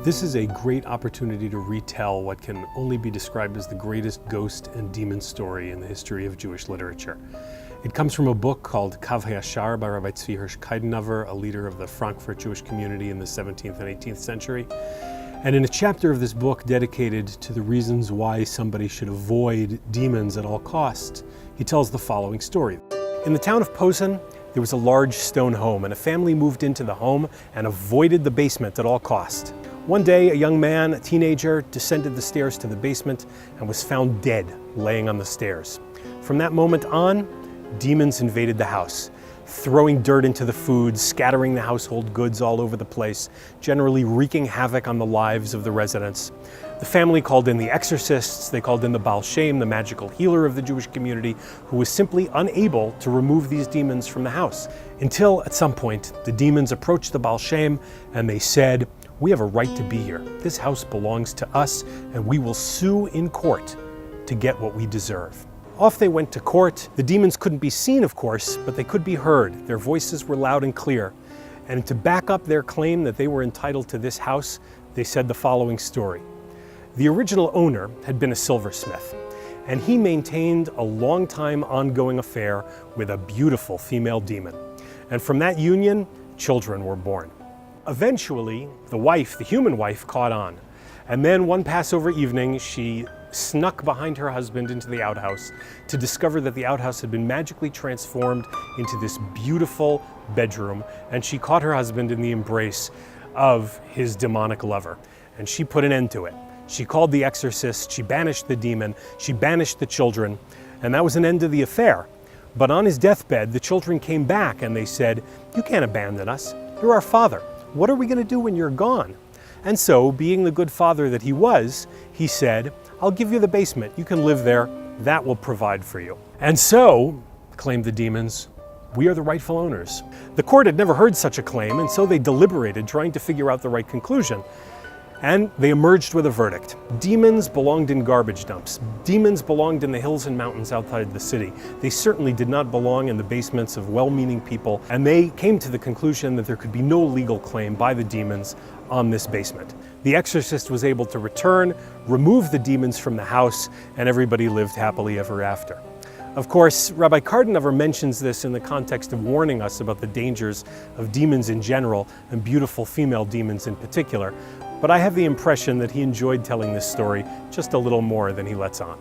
This is a great opportunity to retell what can only be described as the greatest ghost and demon story in the history of Jewish literature. It comes from a book called Kav HaYashar by Rabbi Tzvi Hirsch Keidenhover, a leader of the Frankfurt Jewish community in the 17th and 18th century. And in a chapter of this book dedicated to the reasons why somebody should avoid demons at all costs, he tells the following story. In the town of Posen, there was a large stone home, and a family moved into the home and avoided the basement at all costs. One day, a young man, a teenager, descended the stairs to the basement and was found dead, laying on the stairs. From that moment on, demons invaded the house, throwing dirt into the food, scattering the household goods all over the place, generally wreaking havoc on the lives of the residents. The family called in the exorcists, they called in the Baal Shem, the magical healer of the Jewish community, who was simply unable to remove these demons from the house. Until, at some point, the demons approached the Baal Shem and they said, "We have a right to be here. This house belongs to us, and we will sue in court to get what we deserve." Off they went to court. The demons couldn't be seen, of course, but they could be heard. Their voices were loud and clear. And to back up their claim that they were entitled to this house, they said the following story. The original owner had been a silversmith, and he maintained a long-time ongoing affair with a beautiful female demon. And from that union, children were born. Eventually, the wife, the human wife, caught on. And then one Passover evening, she snuck behind her husband into the outhouse to discover that the outhouse had been magically transformed into this beautiful bedroom, and she caught her husband in the embrace of his demonic lover. And she put an end to it. She called the exorcist, she banished the demon, she banished the children, and that was an end to the affair. But on his deathbed, the children came back and they said, "You can't abandon us. You're our father. What are we going to do when you're gone?" And so, being the good father that he was, he said, "I'll give you the basement. You can live there. That will provide for you." And so, claimed the demons, we are the rightful owners. The court had never heard such a claim, and so they deliberated, trying to figure out the right conclusion. And they emerged with a verdict. Demons belonged in garbage dumps. Demons belonged in the hills and mountains outside the city. They certainly did not belong in the basements of well-meaning people, and they came to the conclusion that there could be no legal claim by the demons on this basement. The exorcist was able to return, remove the demons from the house, and everybody lived happily ever after. Of course, Rabbi Keidenhover mentions this in the context of warning us about the dangers of demons in general and beautiful female demons in particular, but I have the impression that he enjoyed telling this story just a little more than he lets on.